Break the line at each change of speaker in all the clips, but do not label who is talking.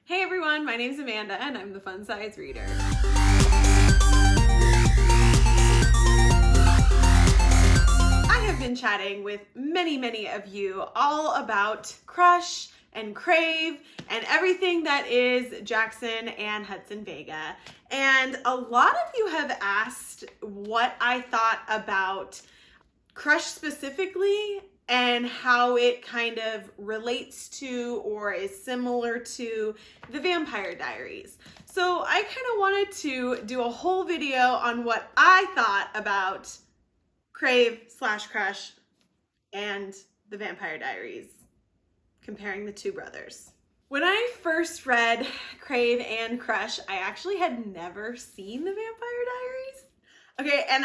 Hey everyone, my name's Amanda and I'm the Fun Size Reader. I have been chatting with many of you all about Crush and Crave and everything that is Jaxon and Hudson Vega. And a lot of you have asked what I thought about Crush specifically and how it kind of relates to or is similar to the Vampire Diaries. So I kind of wanted to do a whole video on what I thought about Crave/Crush and the Vampire Diaries, comparing the two brothers. When I first read Crave and Crush, I actually had never seen the Vampire Diaries. Okay, and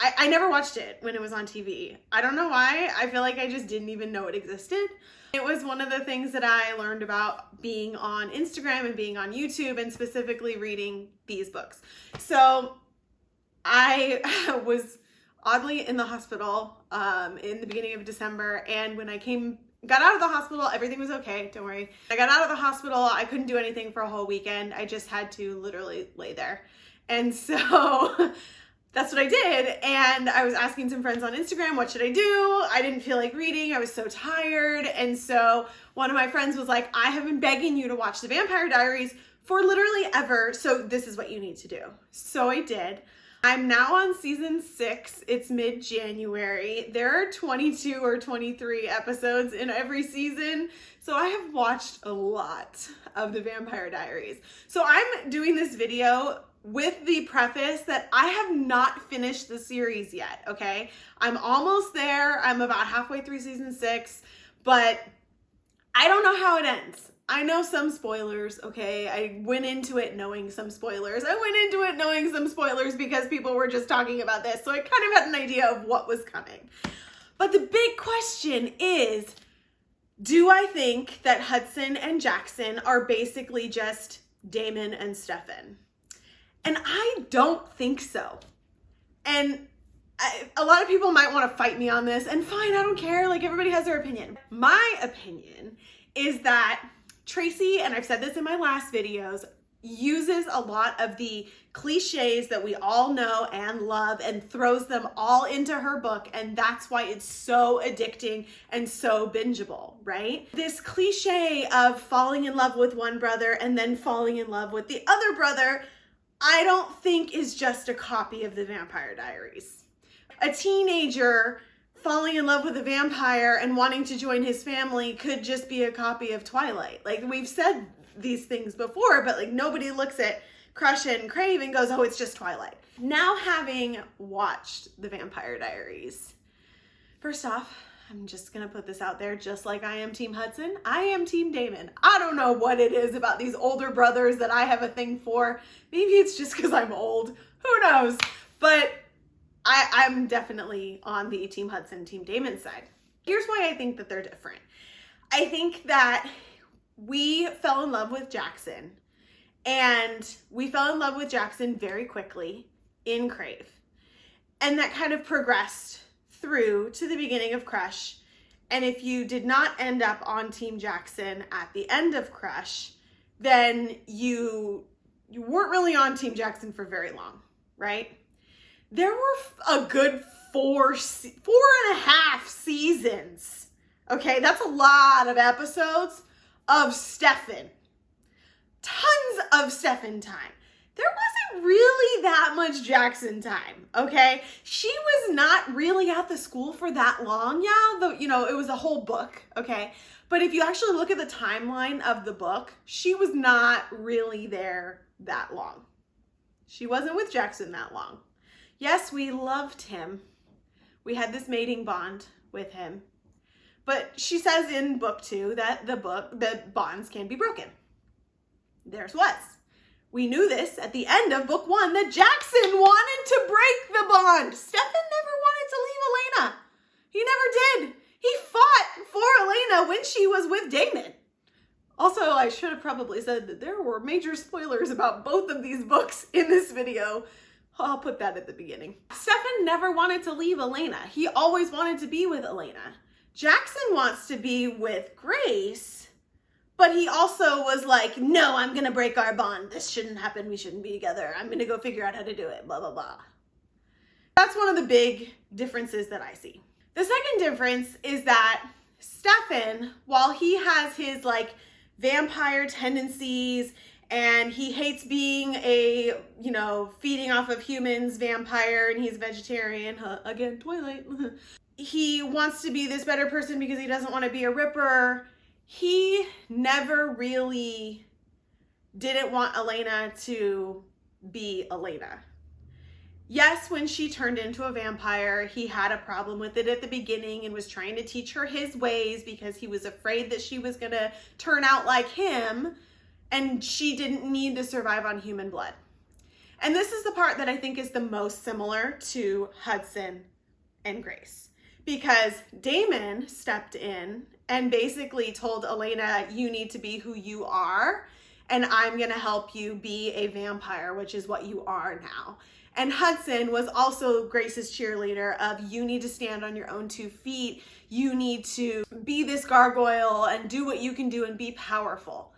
I never watched it when it was on TV. I don't know why. I feel like I just didn't even know it existed. It was one of the things that I learned about being on Instagram and being on YouTube and specifically reading these books. So I was oddly in the hospital in the beginning of December, and when I got out of the hospital, everything was okay, don't worry. I got out of the hospital, I couldn't do anything for a whole weekend. I just had to literally lay there. And so that's what I did, and I was asking some friends on Instagram, what should I do? I didn't feel like reading, I was so tired, and so one of my friends was like, I have been begging you to watch the Vampire Diaries for literally ever, so this is what you need to do. So I did. I'm now on season 6, it's mid-January. There are 22 or 23 episodes in every season, so I have watched a lot of the Vampire Diaries. So I'm doing this video with the preface that I have not finished the series yet, okay? I'm almost there. I'm about halfway through season 6, but I don't know how it ends. I know some spoilers, okay? I went into it knowing some spoilers. Because people were just talking about this, so I kind of had an idea of what was coming. But the big question is, do I think that Hudson and Jaxon are basically just Damon and Stefan? And I don't think so. And a lot of people might want to fight me on this, and fine, I don't care. Like, everybody has their opinion. My opinion is that Tracy, and I've said this in my last videos, uses a lot of the cliches that we all know and love and throws them all into her book, and that's why it's so addicting and so bingeable, right? This cliche of falling in love with one brother and then falling in love with the other brother, I don't think is just a copy of the Vampire Diaries. A teenager falling in love with a vampire and wanting to join his family could just be a copy of Twilight. Like, we've said these things before, but like nobody looks at Crush and Crave and goes, oh, it's just Twilight. Now, having watched the Vampire Diaries, first off, I'm just gonna put this out there, just like I am Team Hudson, I am Team Damon. I don't know what it is about these older brothers that I have a thing for. Maybe it's just because I'm old, who knows? But I'm definitely on the Team Hudson, Team Damon side. Here's why I think that they're different. I think that we fell in love with Jaxon, and we fell in love with Jaxon very quickly in Crave. And that kind of progressed through to the beginning of Crush. And if you did not end up on Team Jaxon at the end of Crush, then you weren't really on Team Jaxon for very long, right? There were a good 4.5 seasons. Okay, that's a lot of episodes of Stefan. Tons of Stefan time. There wasn't really that much Jaxon time, okay? She was not really at the school for that long. Yeah, though, it was a whole book, okay? But if you actually look at the timeline of the book, she was not really there that long. She wasn't with Jaxon that long. Yes, we loved him. We had this mating bond with him. But she says in book 2 that the bonds can be broken. Theirs was. We knew this at the end of book 1 that Jaxon wanted to break the bond. Stefan never wanted to leave Elena. He never did. He fought for Elena when she was with Damon. Also, I should have probably said that there were major spoilers about both of these books in this video. I'll put that at the beginning. Stefan never wanted to leave Elena. He always wanted to be with Elena. Jaxon wants to be with Grace, But he also was like, no, I'm gonna break our bond. This shouldn't happen. We shouldn't be together. I'm gonna go figure out how to do it, blah, blah, blah. That's one of the big differences that I see. The second difference is that Stefan, while he has his like vampire tendencies and he hates being a, you know, feeding off of humans vampire, and he's vegetarian, again, Twilight. He wants to be this better person because he doesn't want to be a ripper. He never really didn't want Elena to be Elena. Yes, when she turned into a vampire, he had a problem with it at the beginning and was trying to teach her his ways because he was afraid that she was going to turn out like him and she didn't need to survive on human blood. And this is the part that I think is the most similar to Hudson and Grace, because Damon stepped in and basically told Elena, you need to be who you are, and I'm going to help you be a vampire, which is what you are now. And Hudson was also Grace's cheerleader of, you need to stand on your own 2 feet. You need to be this gargoyle and do what you can do and be powerful.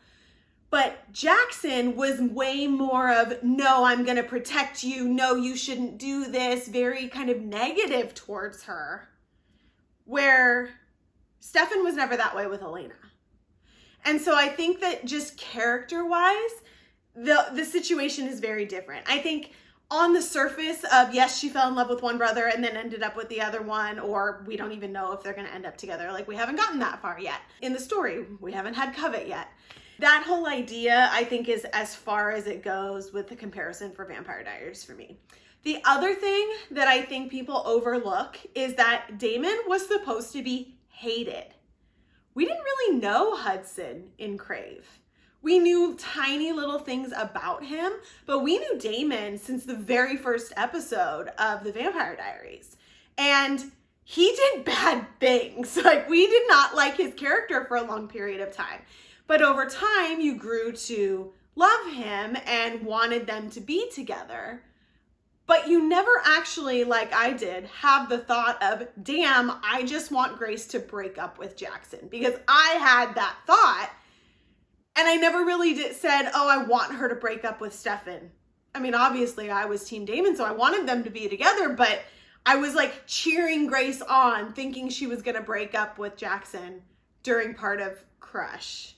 But Jaxon was way more of, no, I'm going to protect you. No, you shouldn't do this. Very kind of negative towards her. Where Stefan was never that way with Elena. And so I think that just character-wise, the situation is very different. I think on the surface of, yes, she fell in love with one brother and then ended up with the other one, or we don't even know if they're going to end up together. Like, we haven't gotten that far yet. In the story, we haven't had covet yet. That whole idea, I think, is as far as it goes with the comparison for Vampire Diaries for me. The other thing that I think people overlook is that Damon was supposed to be hated. We didn't really know Hudson in Crave. We knew tiny little things about him, but we knew Damon since the very first episode of the Vampire Diaries. And he did bad things. Like, we did not like his character for a long period of time. But over time, you grew to love him and wanted them to be together. But you never actually, like I did, have the thought of, damn, I just want Grace to break up with Jaxon. Because I had that thought. And I never really said, oh, I want her to break up with Stefan. I mean, obviously I was Team Damon, so I wanted them to be together, but I was like cheering Grace on, thinking she was going to break up with Jaxon during part of Crush.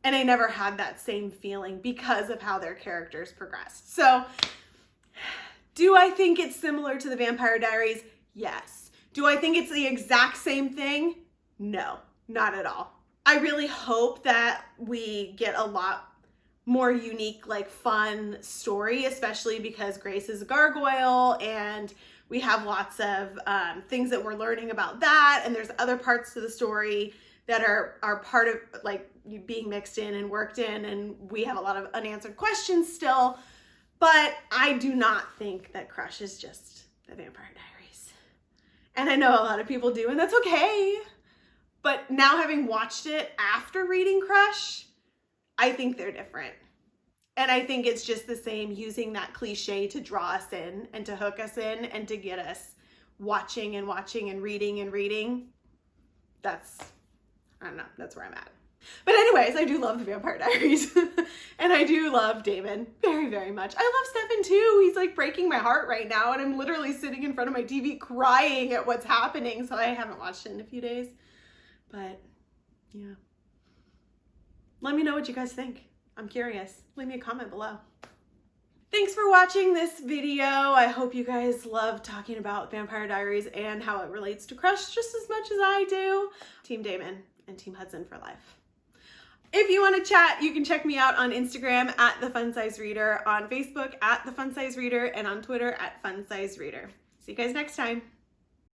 And I never had that same feeling because of how their characters progressed. So, do I think it's similar to the Vampire Diaries? Yes. Do I think it's the exact same thing? No, not at all. I really hope that we get a lot more unique, like fun story, especially because Grace is a gargoyle and we have lots of things that we're learning about that. And there's other parts to the story that are part of like being mixed in and worked in. And we have a lot of unanswered questions still. But I do not think that Crush is just the Vampire Diaries. And I know a lot of people do, and that's okay. But now having watched it after reading Crush, I think they're different. And I think it's just the same, using that cliche to draw us in and to hook us in and to get us watching and watching and reading and reading. That's, I don't know, that's where I'm at. But anyways, I do love the Vampire Diaries. And I do love Damon very, very much. I love Stefan too. He's like breaking my heart right now. And I'm literally sitting in front of my TV crying at what's happening. So I haven't watched it in a few days. But yeah. Let me know what you guys think. I'm curious. Leave me a comment below. Thanks for watching this video. I hope you guys love talking about Vampire Diaries and how it relates to Crush just as much as I do. Team Damon and Team Hudson for life. If you want to chat, you can check me out on Instagram at The Fun Size Reader, on Facebook at The Fun Size Reader, and on Twitter at Fun Size Reader. See you guys next time.